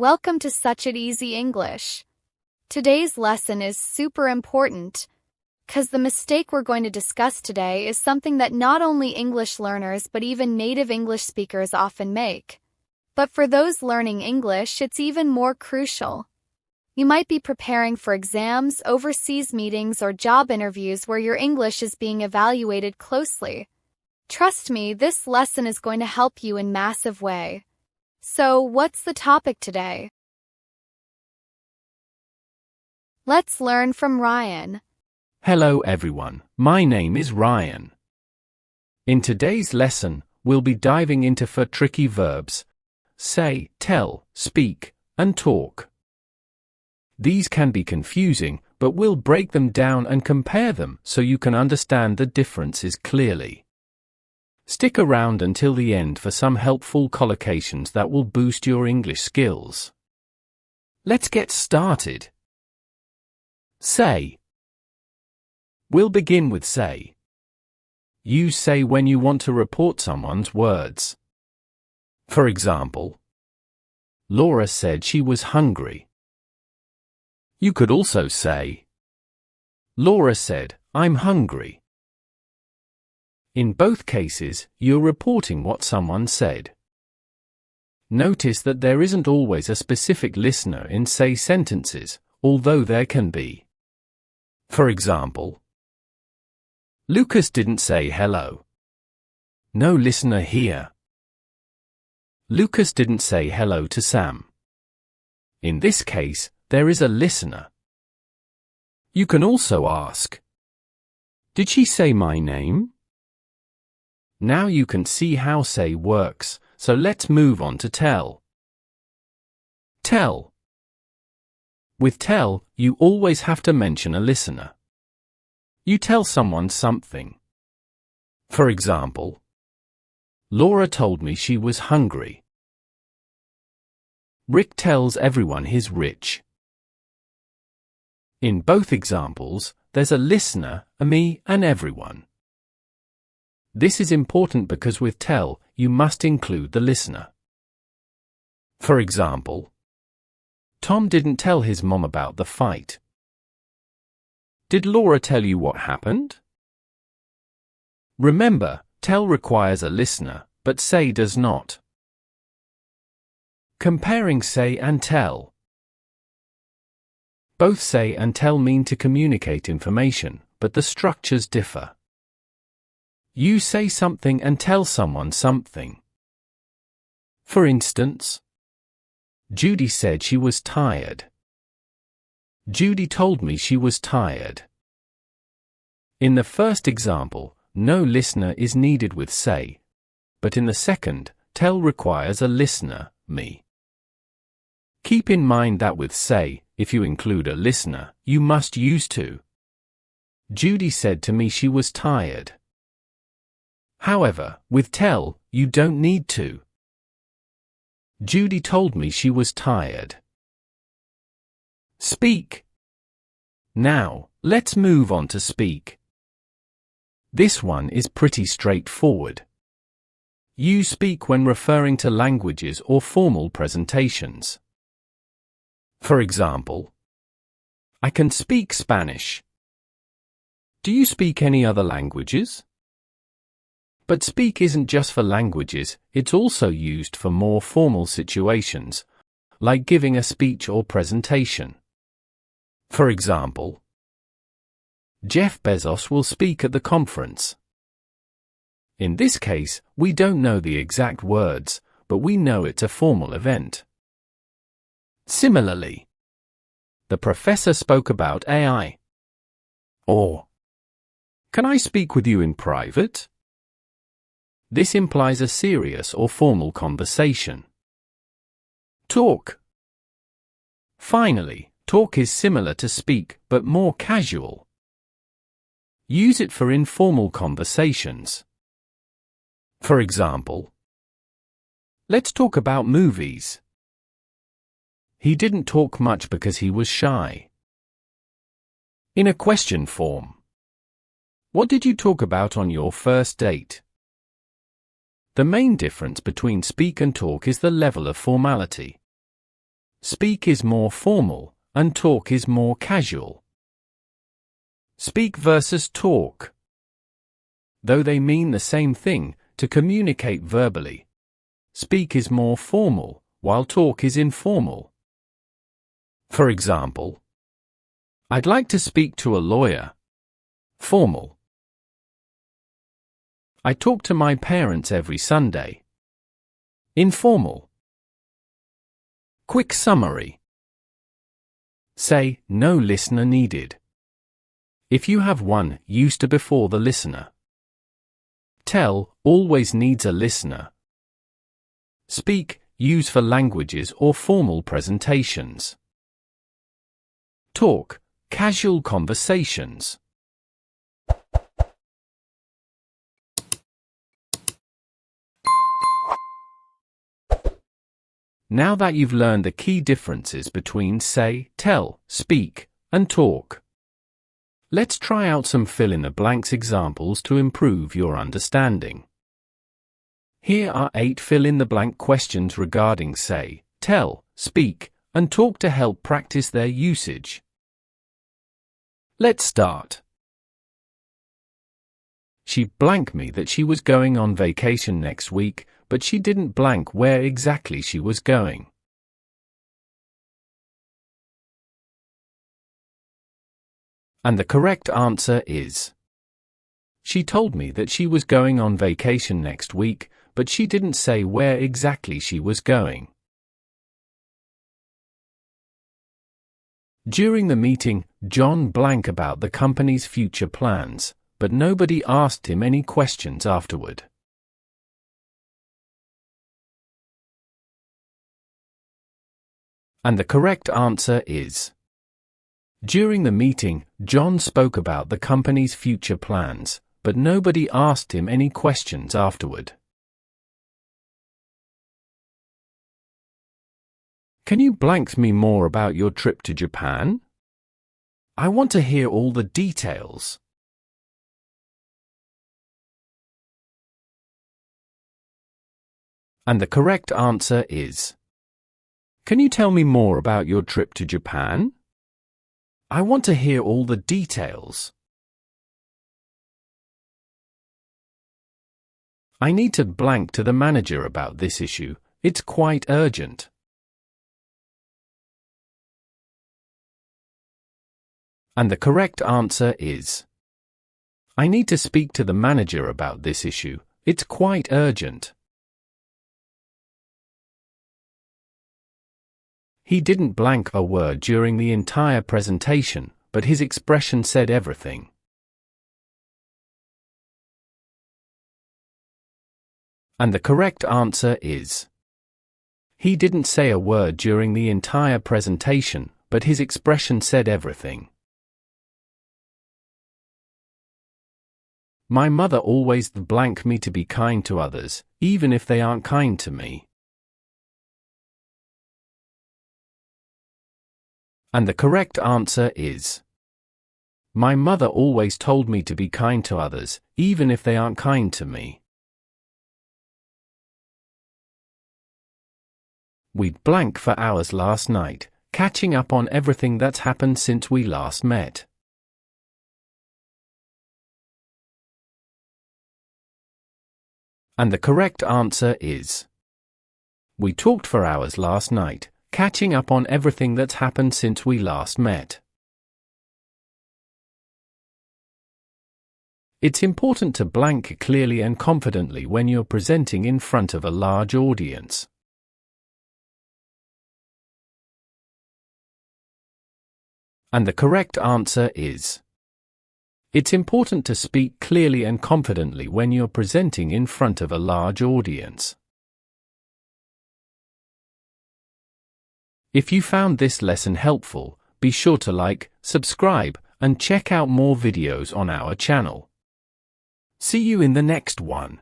Welcome to Sach-it Easy English. Today's lesson is super important, because the mistake we're going to discuss today is something that not only English learners but even native English speakers often make. But for those learning English, it's even more crucial. You might be preparing for exams, overseas meetings, or job interviews where your English is being evaluated closely. Trust me, this lesson is going to help you in massive way. So, what's the topic today? Let's learn from Ryan. Hello everyone, my name is Ryan. In today's lesson, we'll be diving into 4 tricky verbs: say, tell, speak, and talk. These can be confusing, but we'll break them down and compare them so you can understand the differences clearly. Stick around until the end for some helpful collocations that will boost your English skills. Let's get started. Say. We'll begin with say. Use say when you want to report someone's words. For example, Laura said she was hungry. You could also say, Laura said, I'm hungry. In both cases, you're reporting what someone said. Notice that there isn't always a specific listener in say sentences, although there can be. For example, Lucas didn't say hello. No listener here. Lucas didn't say hello to Sam. In this case, there is a listener. You can also ask, did she say my name? Now you can see how say works, so let's move on to tell. Tell. With tell, you always have to mention a listener. You tell someone something. For example, Laura told me she was hungry. Rick tells everyone he's rich. In both examples, there's a listener, a me, and everyone. This is important because with tell, you must include the listener. For example, Tom didn't tell his mom about the fight. Did Laura tell you what happened? Remember, tell requires a listener, but say does not. Comparing say and tell. Both say and tell mean to communicate information, but the structures differ. You say something and tell someone something. For instance, Judy said she was tired. Judy told me she was tired. In the first example, no listener is needed with say, but in the second, tell requires a listener, me. Keep in mind that with say, if you include a listener, you must use to. Judy said to me she was tired. However, with tell, you don't need to. Judy told me she was tired. Speak. Now, let's move on to speak. This one is pretty straightforward. You speak when referring to languages or formal presentations. For example, I can speak Spanish. Do you speak any other languages? But speak isn't just for languages, it's also used for more formal situations, like giving a speech or presentation. For example, Jeff Bezos will speak at the conference. In this case, we don't know the exact words, but we know it's a formal event. Similarly, the professor spoke about AI. Or, can I speak with you in private? This implies a serious or formal conversation. Talk. Finally, talk is similar to speak, but more casual. Use it for informal conversations. For example, let's talk about movies. He didn't talk much because he was shy. In a question form, what did you talk about on your first date? The main difference between speak and talk is the level of formality. Speak is more formal, and talk is more casual. Speak versus talk. Though they mean the same thing, to communicate verbally, speak is more formal, while talk is informal. For example, I'd like to speak to a lawyer. Formal. I talk to my parents every Sunday. Informal. Quick summary. Say, no listener needed. If you have one, use to before the listener. Tell, always needs a listener. Speak, use for languages or formal presentations. Talk, casual conversations. Now that you've learned the key differences between say, tell, speak, and talk, let's try out some fill-in-the-blanks examples to improve your understanding. Here are 8 fill-in-the-blank questions regarding say, tell, speak, and talk to help practice their usage. Let's start. She blanked me that she was going on vacation next week, but she didn't blank where exactly she was going. And the correct answer is: she told me that she was going on vacation next week, but she didn't say where exactly she was going. During the meeting, John blank about the company's future plans, but nobody asked him any questions afterward. And the correct answer is: during the meeting, John spoke about the company's future plans, but nobody asked him any questions afterward. Can you blank me more about your trip to Japan? I want to hear all the details. And the correct answer is: can you tell me more about your trip to Japan? I want to hear all the details. I need to blank to the manager about this issue. It's quite urgent. And the correct answer is: I need to speak to the manager about this issue. It's quite urgent. He didn't blank a word during the entire presentation, but his expression said everything. And the correct answer is: he didn't say a word during the entire presentation, but his expression said everything. My mother always blank me to be kind to others, even if they aren't kind to me. And the correct answer is: my mother always told me to be kind to others, even if they aren't kind to me. We'd blank for hours last night, catching up on everything that's happened since we last met. And the correct answer is: we talked for hours last night, catching up on everything that's happened since we last met. It's important to blank clearly and confidently when you're presenting in front of a large audience. And the correct answer is: it's important to speak clearly and confidently when you're presenting in front of a large audience. If you found this lesson helpful, be sure to like, subscribe, and check out more videos on our channel. See you in the next one.